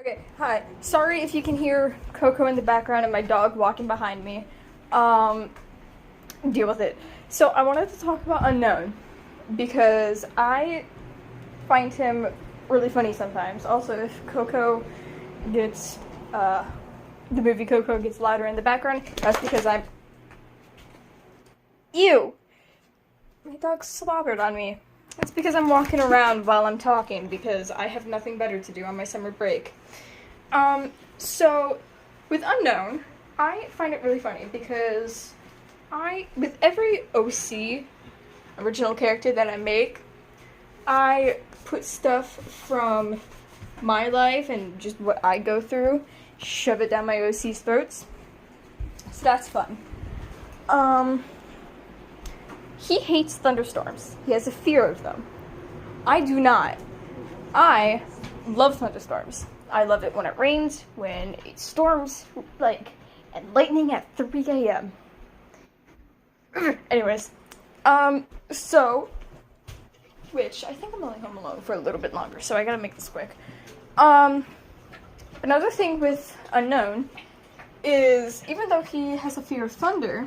Okay, hi. Sorry if you can hear Coco in the background and my dog walking behind me. Deal with it. So I wanted to talk about Unknown because I find him really funny sometimes. Also, if Coco gets, the movie Coco gets louder in the background, that's because I'm... Ew! My dog slobbered on me. It's because I'm walking around while I'm talking because I have nothing better to do on my summer break. So with Unknown, I find it really funny because with every OC, original character that I make, I put stuff from my life and just what I go through, shove it down my OC's throats. So that's fun. He hates thunderstorms. He has a fear of them. I do not. I love thunderstorms. I love it when it rains, when it storms, and lightning at 3 a.m. Anyways, which I think I'm only home alone for a little bit longer, so I gotta make this quick. Another thing with Unknown is, even though he has a fear of thunder,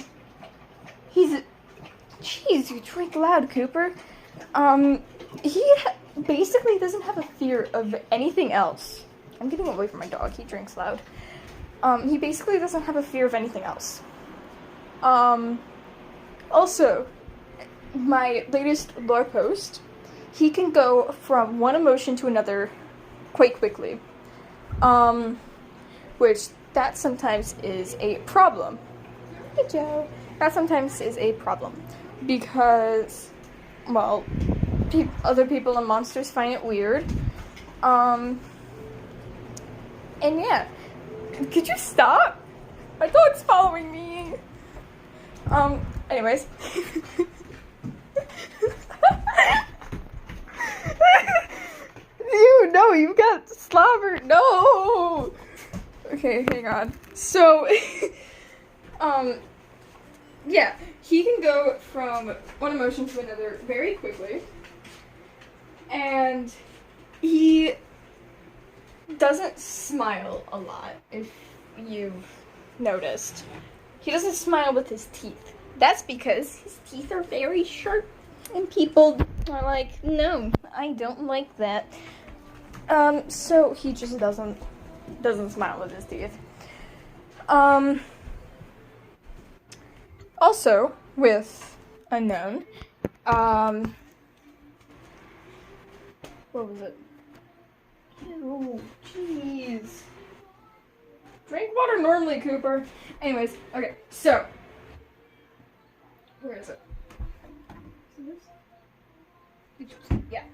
Jeez, you drink loud, Cooper. He basically doesn't have a fear of anything else. I'm getting away from my dog, he drinks loud. He basically doesn't have a fear of anything else. Also, my latest lore post, he can go from one emotion to another quite quickly. Which, that sometimes is a problem. Hey, Joe. That sometimes is a problem. Because, well, other people and monsters find it weird. And yeah. Could you stop? My dog's following me. Anyways. Ew, no, you got slobbered. No! Okay, hang on. So, yeah, he can go from one emotion to another very quickly, and he doesn't smile a lot, if you've noticed. He doesn't smile with his teeth. That's because his teeth are very sharp, and people are like, no, I don't like that. So he just doesn't smile with his teeth. Also, with Unknown, what was it? Ew, jeez. Drink water normally, Cooper. Anyways, okay, so. Where is it? Yeah.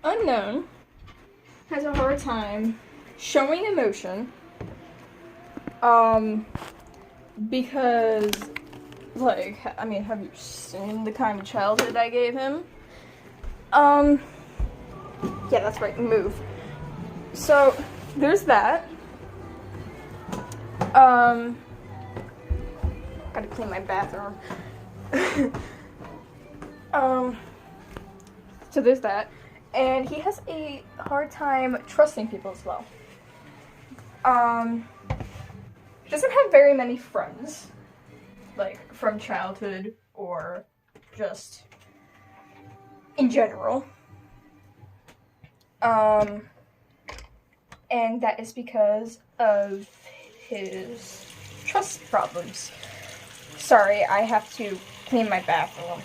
Unknown has a hard time showing emotion, because, I mean, have you seen the kind of childhood I gave him? Yeah, that's right, move. So, there's that. Gotta clean my bathroom. So there's that. And he has a hard time trusting people as well. Doesn't have very many friends, from childhood or just in general. And that is because of his trust problems. Sorry, I have to clean my bathroom.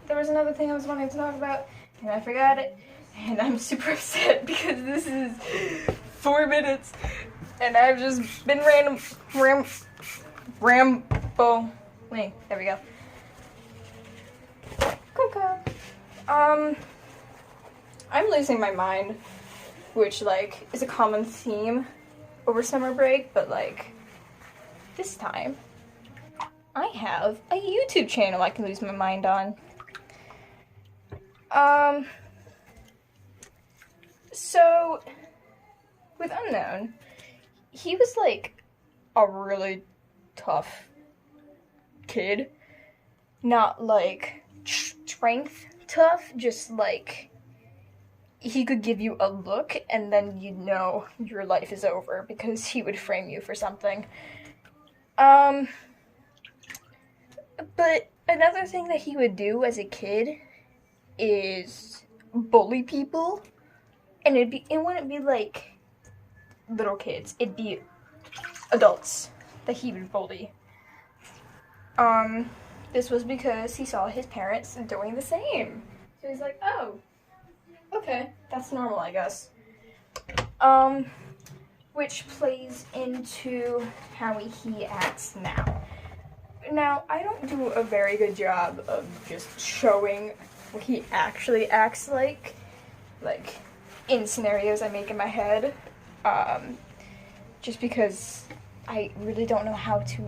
There was another thing I was wanting to talk about, and I forgot it, and I'm super upset because this is 4 minutes, and I've just been rambling. There we go. Coco. I'm losing my mind, which, is a common theme over summer break, but, this time, I have a YouTube channel I can lose my mind on. So, with Unknown, he was, a really tough kid. Not like strength tough, just like he could give you a look and then you'd know your life is over because he would frame you for something. But another thing that he would do as a kid is bully people. And it wouldn't be like little kids, it'd be adults that he would bully. This was because he saw his parents doing the same. So he's like, oh, okay, that's normal, I guess. Which plays into how he acts now. Now, I don't do a very good job of just showing what he actually acts like in scenarios I make in my head, just because I really don't know how to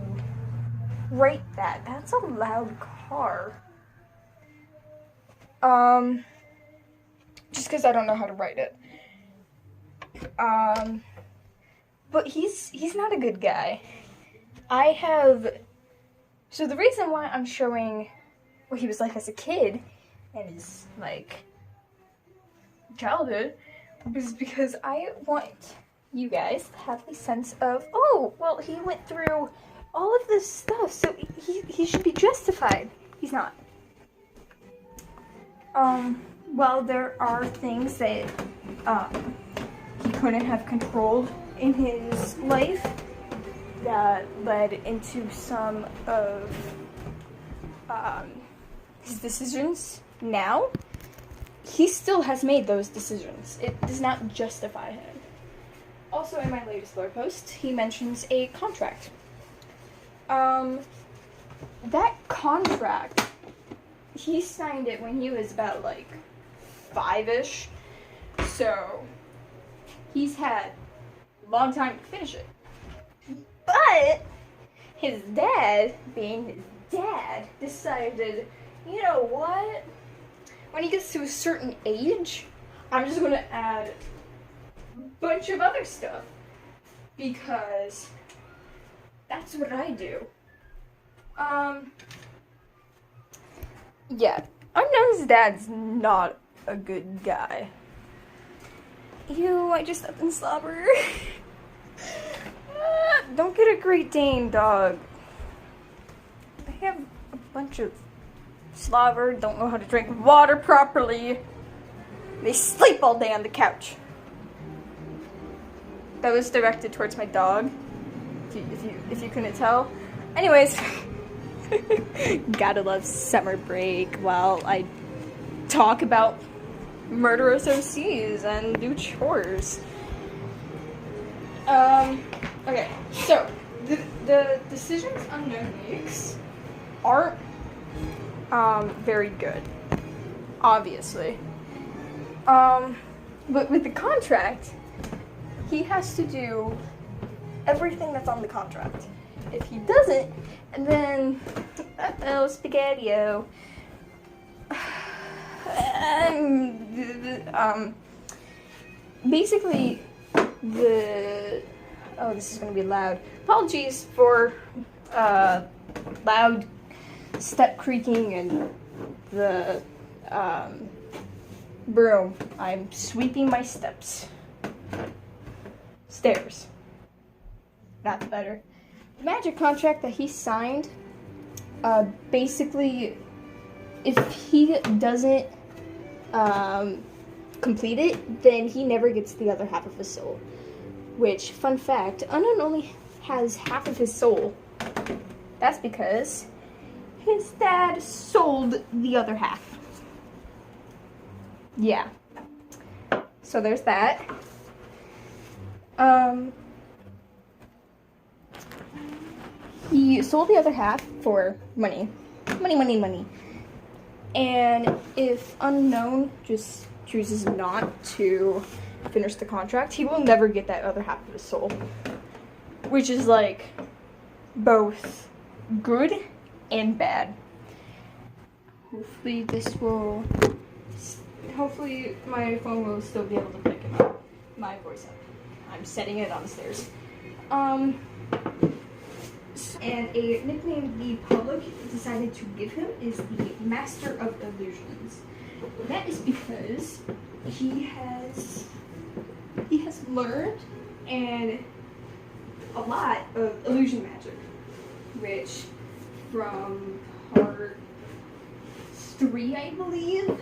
write that. That's a loud car. Just because I don't know how to write it. But he's not a good guy. So the reason why I'm showing what he was like as a kid and his, like, childhood was because I want you guys to have a sense of, oh, well, he went through all of this stuff, so he should be justified. He's not. Well, there are things that, he couldn't have controlled in his life that led into some of, his decisions now. He still has made those decisions. It does not justify him. Also, in my latest blog post, he mentions a contract. That contract, he signed it when he was about, like, 5-ish. So, he's had a long time to finish it. But, his dad, being his dad, decided, you know what? When he gets to a certain age, I'm just gonna add a bunch of other stuff. Because that's what I do. Yeah. Unknown's dad's not a good guy. Ew, I just stepped in slobber. Don't get a Great Dane, dog. They have a bunch of slobber, don't know how to drink water properly. They sleep all day on the couch. That was directed towards my dog, if you couldn't tell. Anyways, gotta love summer break while I talk about murderous OCs and do chores. Okay, so the decisions Unknown makes aren't very good, obviously. But with the contract, he has to do everything that's on the contract. If he doesn't, and then spaghetti-o. Basically, this is gonna be loud. Apologies for loud step creaking and the broom. I'm sweeping my stairs. That's better. The magic contract that he signed, basically, if he doesn't complete it, then he never gets the other half of his soul. Which, fun fact, Unknown only has half of his soul. That's because his dad sold the other half. Yeah. So there's that. He sold the other half for money. Money. And if Unknown just chooses not to finish the contract, he will never get that other half of his soul. Which is, like, both good and bad. Hopefully my phone will still be able to pick my voice up. I'm setting it on the stairs. And a nickname the public decided to give him is the Master of Illusions. That is because he has learned and a lot of illusion magic, which from part 3, I believe,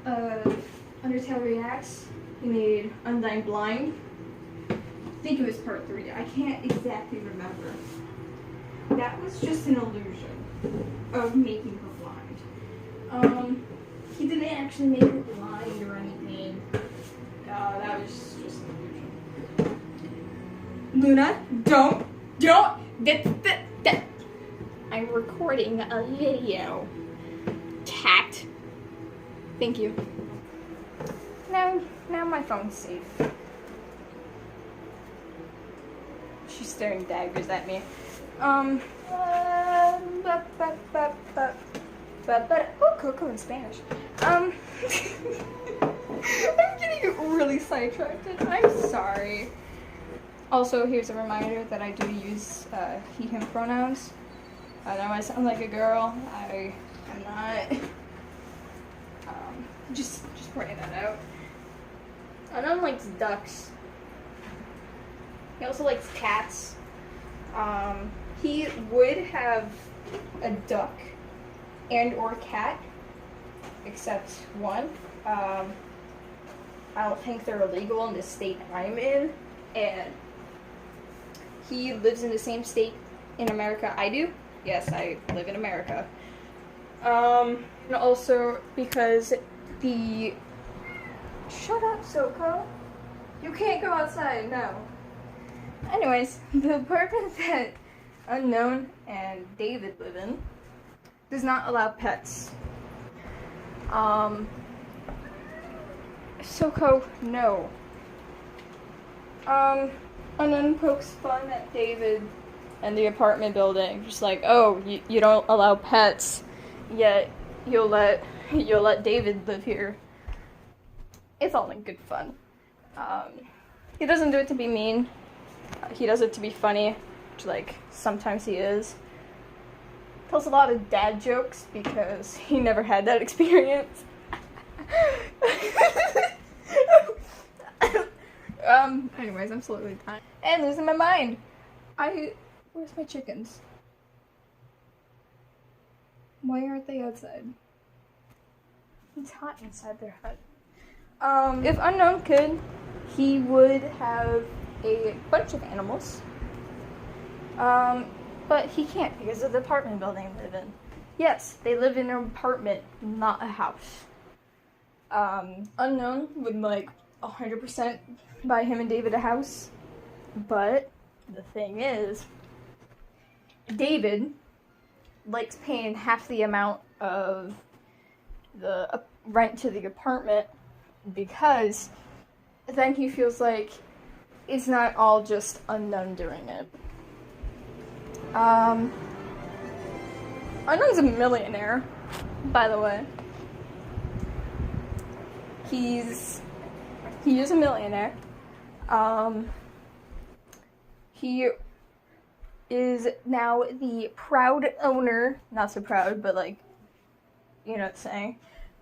of Undertale Reacts, he made Undying Blind. I think it was part 3. I can't exactly remember. That was just an illusion of making her blind. He didn't actually make her blind or anything. That was just an illusion. Luna, don't. I'm recording a video. Cat. Thank you. Now my phone's safe. She's staring daggers at me. Oh, Coco in Spanish. I'm getting really sidetracked. I'm sorry. Also, here's a reminder that I do use he, him pronouns. I know I sound like a girl. I'm not. Just pointing that out. Anon likes ducks. He also likes cats. He would have a duck and or cat, except one. I don't think they're illegal in the state I'm in, and he lives in the same state in America I do. Yes, I live in America. And also because the... Shut up, Soko. You can't go outside, no. Anyways, the apartment that Unknown and David live in does not allow pets. Soko, no. Unknown pokes fun at David and the apartment building, just like, oh, you don't allow pets, yet you'll let David live here. It's all in good fun. He doesn't do it to be mean. He does it to be funny, which, like, sometimes he is. Tells a lot of dad jokes because he never had that experience. Anyways, I'm slowly dying. And losing my mind. Where's my chickens? Why aren't they outside? It's hot inside their hut. If Unknown could, he would have a bunch of animals. But he can't because of the apartment building they live in. Yes, they live in an apartment, not a house. Unknown would like 100% buy him and David a house. But the thing is, David likes paying half the amount of the rent to the apartment because then he feels like it's not all just Unknown doing it. Unknown's a millionaire, by the way. He is a millionaire. He is now the proud owner, not so proud, but like, you know what I'm saying,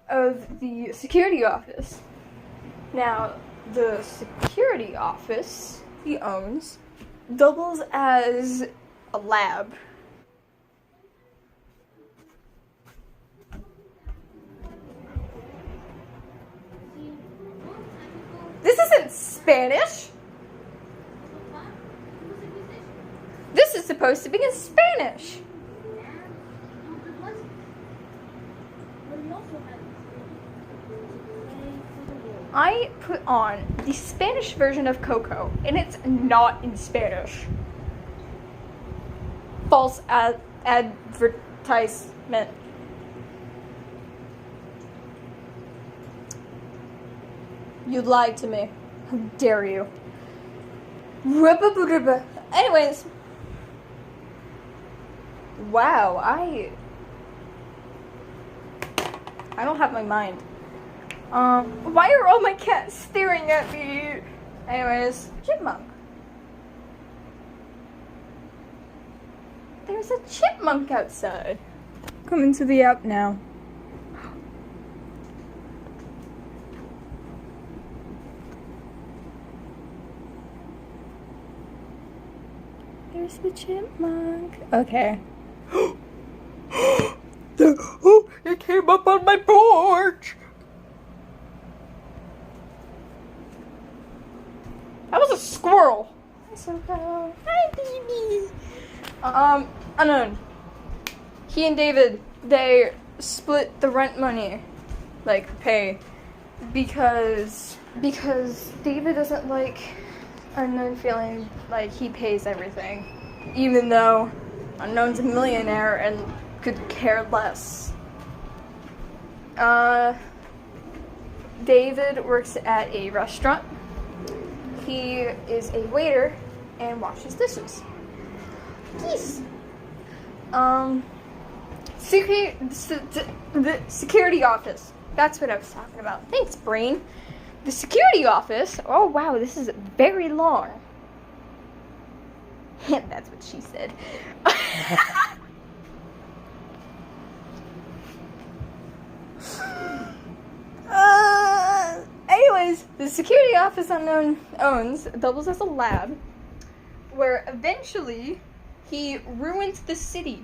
of the security office. Now, the security office he owns doubles as a lab. This isn't Spanish. This is supposed to be in Spanish. I put on the Spanish version of Coco, and it's not in Spanish. False advertisement. You lied to me. How dare you? Anyways. Wow, I don't have my mind. Why are all my cats staring at me? Anyways, chipmunk. There's a chipmunk outside. Come into the app now. There's the chipmunk. Okay. It came up on my porch. That was a squirrel. Hi, baby. Unknown. He and David, they split the rent money, like pay, because David doesn't like Unknown feeling like he pays everything, even though Unknown's a millionaire and could care less. David works at a restaurant. He is a waiter and washes dishes. Yes. The security office. That's what I was talking about. Thanks, brain. The security office. Oh wow, this is very long. That's what she said. Anyways, the security office Unknown owns doubles as a lab, where eventually he ruins the city.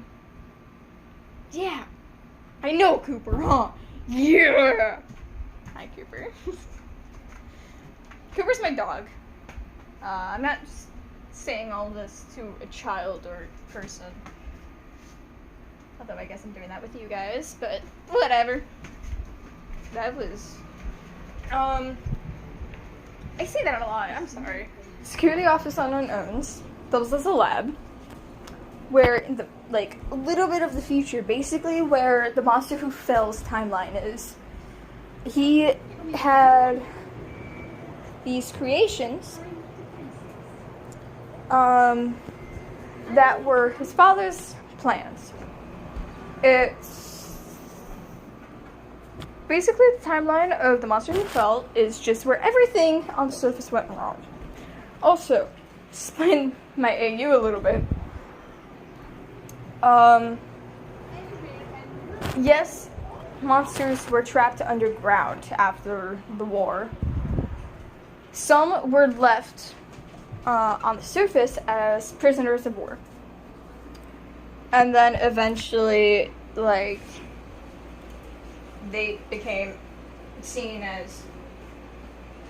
Yeah. I know, Cooper, huh? Yeah. Hi, Cooper. Cooper's my dog. I'm not just saying all this to a child or person. Although I guess I'm doing that with you guys, but whatever. That was... I say that a lot, I'm sorry. Security office Unknown owns doubles as a lab, where in the, like, a little bit of the future, basically where the Monster Who Fells timeline is. He had these creations that were his father's plans. It's basically the timeline of the Monster Who Fell is just where everything on the surface went wrong. Also, to explain my AU a little bit. Yes, monsters were trapped underground after the war. Some were left on the surface as prisoners of war. And then eventually, like, they became seen as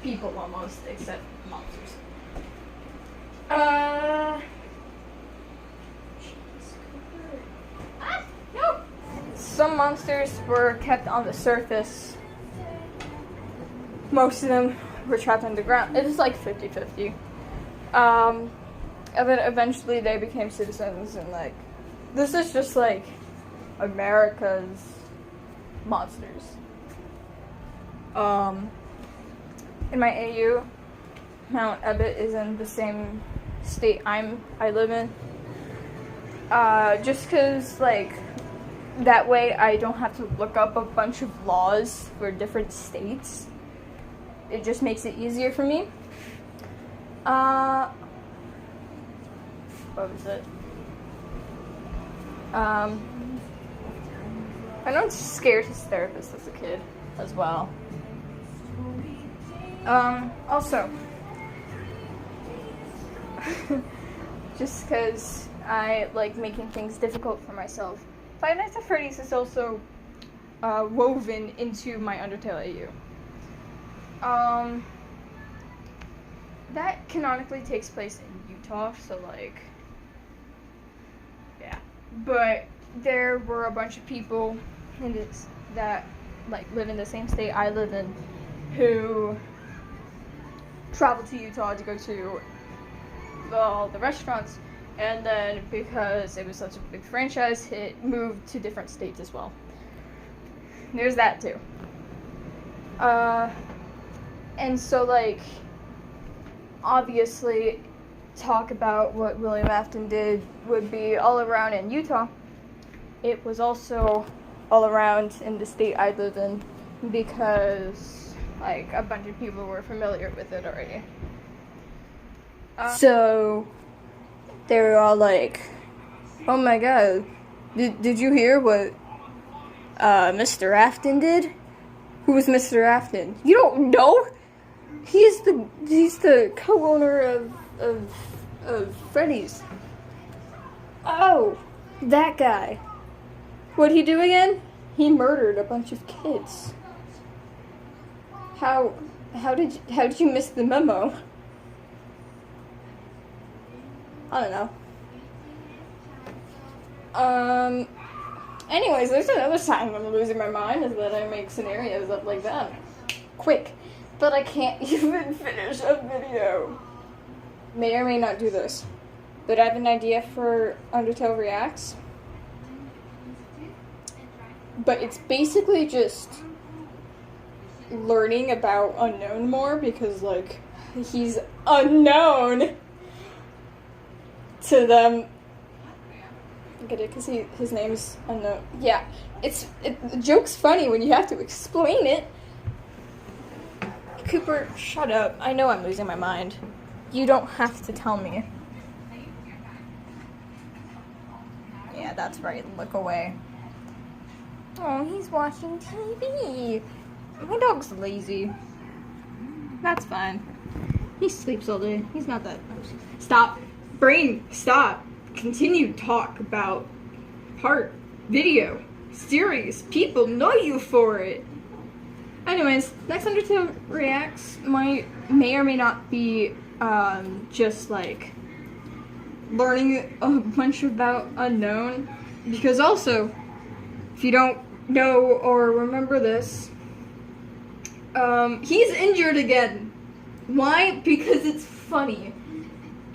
people almost, except monsters. No! Some monsters were kept on the surface. Most of them were trapped underground. It was like 50-50. And then eventually they became citizens, and like, this is just like America's monsters. In my AU, Mount Ebbet is in the same state I live in. Just cause like, that way I don't have to look up a bunch of laws for different states. It just makes it easier for me. What was it? I know I'm scared his therapist as a kid as well. Also, just because I like making things difficult for myself, Five Nights at Freddy's is also woven into my Undertale AU. That canonically takes place in Utah, so like, yeah. But there were a bunch of people in this that like live in the same state I live in, who traveled to Utah to go to all the restaurants, and then because it was such a big franchise, it moved to different states as well. There's that too. And so like, obviously, talk about what William Afton did would be all around in Utah. It was also all around in the state I live in, because like a bunch of people were familiar with it already. So they were all like, Oh my god. Did you hear what Mr. Afton did? Who was Mr. Afton? You don't know? He's the co-owner of Freddy's. Oh, that guy. What'd he do again? He murdered a bunch of kids. How did you miss the memo? I don't know. Anyways, there's another time I'm losing my mind is that I make scenarios up like that. Quick. But I can't even finish a video. May or may not do this. But I have an idea for Undertale Reacts. But it's basically just learning about Unknown more because, like, he's unknown to them. Get it? Because his name's Unknown. Yeah, the joke's funny when you have to explain it. Cooper, shut up. I know I'm losing my mind. You don't have to tell me. Yeah, that's right. Look away. Oh, he's watching TV. My dog's lazy. That's fine. He sleeps all day. He's not that... Stop. Brain, stop. Continue talk about part, video, series. People know you for it. Anyways, next Undertale Reacts may or may not be just like learning a bunch about Unknown, because also, if you don't know or remember this, he's injured again. Why? Because it's funny.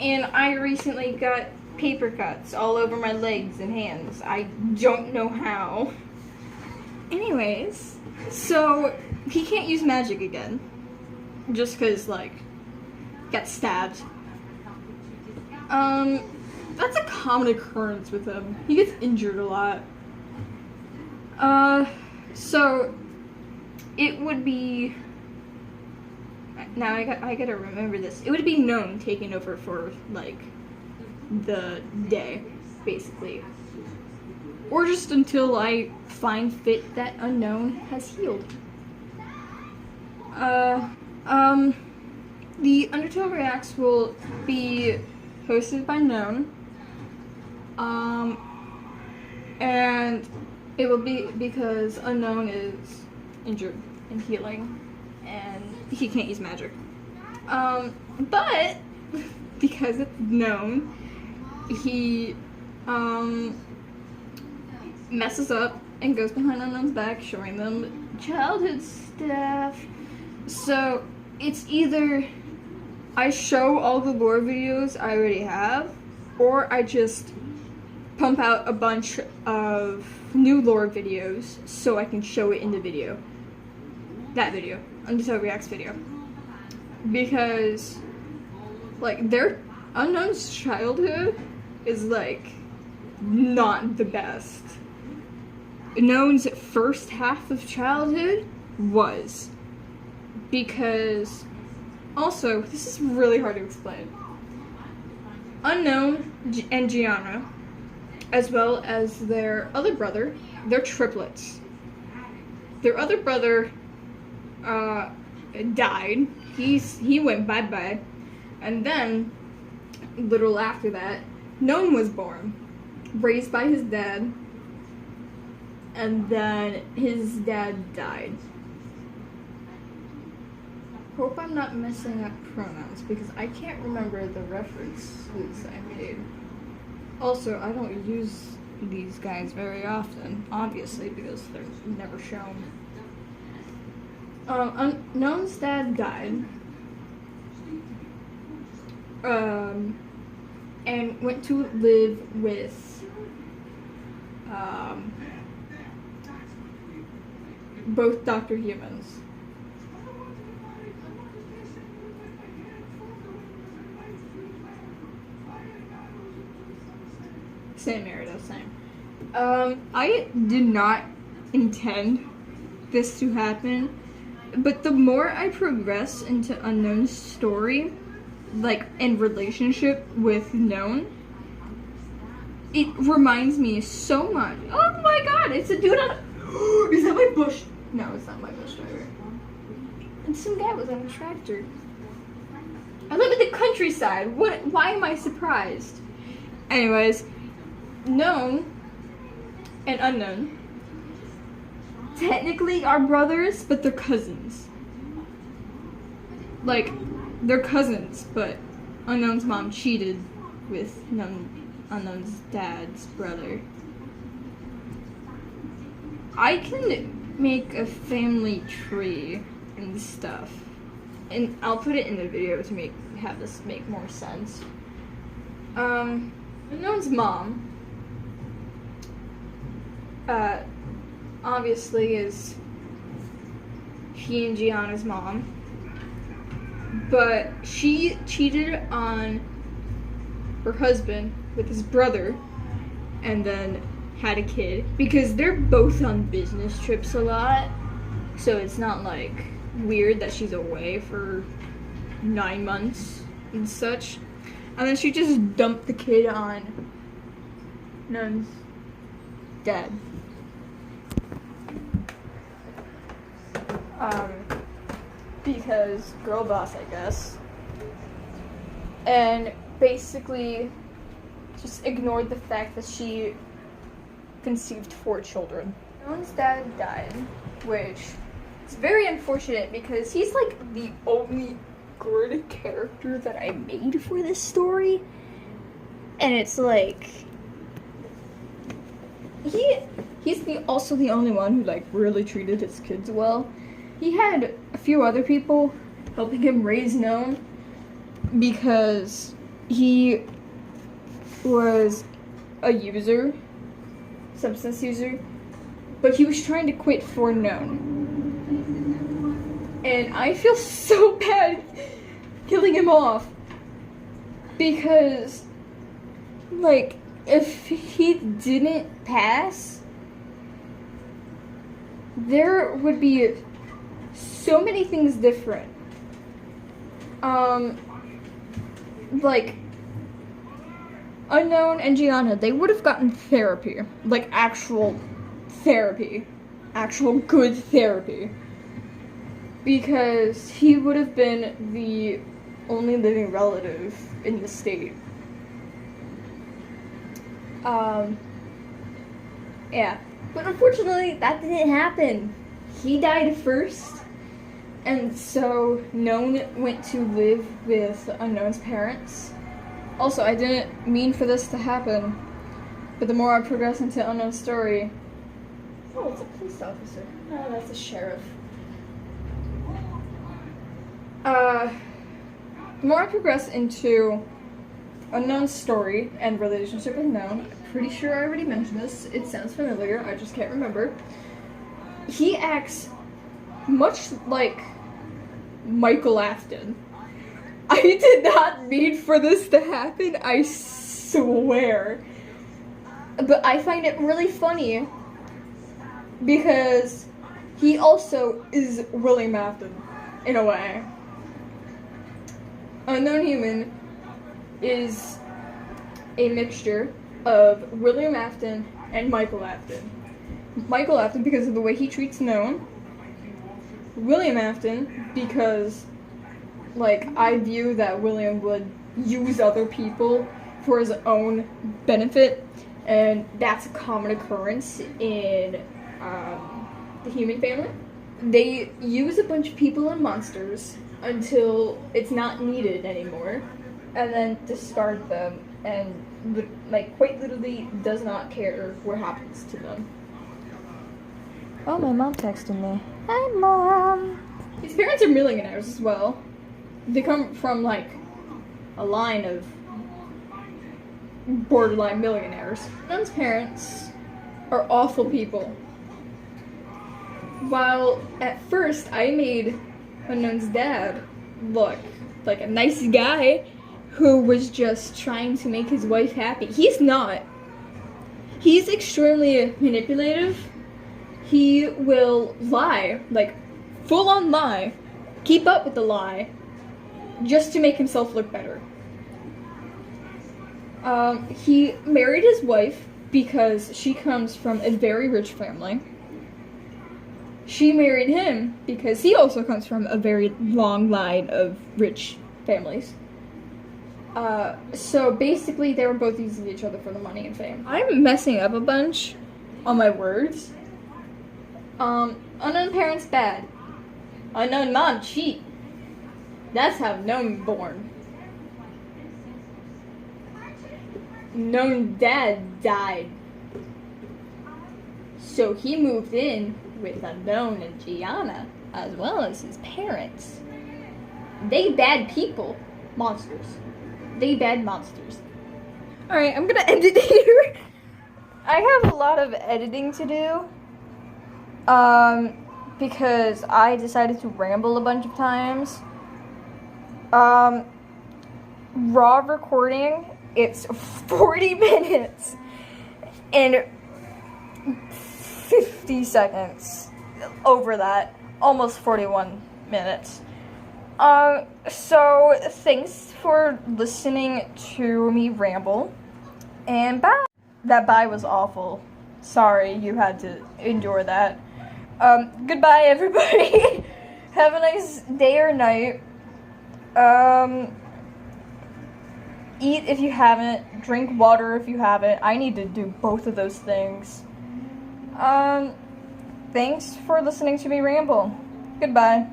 And I recently got paper cuts all over my legs and hands. I don't know how. Anyways, so he can't use magic again. Just because, like, got stabbed. That's a common occurrence with him. He gets injured a lot. So it would be... Now I gotta remember this. It would be Known taking over for, like, the day, basically. Or just until I find fit that Unknown has healed. The Undertale Reacts will be hosted by Known. And it will be because Unknown is injured and healing, and he can't use magic. But because it's Known, he messes up and goes behind Unknown's back, showing them childhood stuff. So it's either I show all the lore videos I already have, or I just pump out a bunch of new lore videos so I can show it in the video. That video, Undertale Reacts video. Because, like, their Unknown's childhood is, like, not the best. Known's first half of childhood was. Because, also, this is really hard to explain. Unknown and Gianna, as well as their other brother, they're triplets. Their other brother died. He went bye-bye. And then, a little after that, Known was born, raised by his dad, and then his dad died. Hope I'm not messing up pronouns, because I can't remember the references I made. Also, I don't use these guys very often, obviously, because they're never shown. Unknown's dad died. And went to live with both Dr. Humans. Same area, same. I did not intend this to happen, but the more I progress into Unknown's story, like, in relationship with Known, it reminds me so much. Oh my god, it's a dude on. Is that my bush? No, it's not my bush driver. And some guy was on a tractor. I live in the countryside. What? Why am I surprised? Anyways, known and unknown technically are brothers, but they're cousins. Like, they're cousins, but unknown's mom cheated with unknown's dad's brother. I can make a family tree and stuff, and I'll put it in the video to have this make more sense. Unknown's mom, obviously is he and Gianna's mom, but she cheated on her husband with his brother and then had a kid because they're both on business trips a lot, so it's not like weird that she's away for 9 months and such. And then she just dumped the kid on Nun's dad. Because girl boss, I guess. And basically just ignored the fact that she conceived 4 children. Nun's dad died, which is very unfortunate because he's like the only good character that I made for this story. And it's like he's also the only one who like really treated his kids well. He had a few other people helping him raise Known because he was a user, substance user, but he was trying to quit for Known. And I feel so bad killing him off because, like, if he didn't pass, there would be so many things different. Like, Unknown and Gianna, they would have gotten therapy. Like, actual therapy. Actual good therapy. Because he would have been the only living relative in the state. Yeah. But unfortunately, that didn't happen. He died first. And so, Known went to live with Unknown's parents. Also, I didn't mean for this to happen, but the more I progress into Unknown's story... Oh, it's a police officer. Oh, that's a sheriff. The more I progress into Unknown's story and relationship with Known, I'm pretty sure I already mentioned this. It sounds familiar, I just can't remember. He acts much like Michael Afton. I did not mean for this to happen, I swear. But I find it really funny because he also is William Afton, in a way. Unknown Human is a mixture of William Afton and Michael Afton. Michael Afton because of the way he treats Known. William Afton because, like, I view that William would use other people for his own benefit, and that's a common occurrence in the human family. They use a bunch of people and monsters until it's not needed anymore, and then discard them, and like quite literally does not care what happens to them. Oh, my mom texted me. Hi, Mom. His parents are millionaires as well. They come from like a line of borderline millionaires. Unknown's parents are awful people. While at first I made Unknown's dad look like a nice guy who was just trying to make his wife happy. He's not. He's extremely manipulative. He will lie, like full on lie, keep up with the lie, just to make himself look better. He married his wife because she comes from a very rich family. She married him because he also comes from a very long line of rich families. So basically they were both using each other for the money and fame. I'm messing up a bunch on my words. Unknown parents bad. Unknown mom cheat. That's how known born. Known dad died. So he moved in with Unknown and Gianna, as well as his parents. They bad people. Monsters. They bad monsters. Alright, I'm gonna end it here. I have a lot of editing to do. Because I decided to ramble a bunch of times. Raw recording, it's 40 minutes and 50 seconds over that, almost 41 minutes. So thanks for listening to me ramble, and bye. That bye was awful. Sorry you had to endure that. Goodbye everybody. Have a nice day or night. Eat if you haven't, drink water if you haven't. I need to do both of those things. Thanks for listening to me ramble. Goodbye.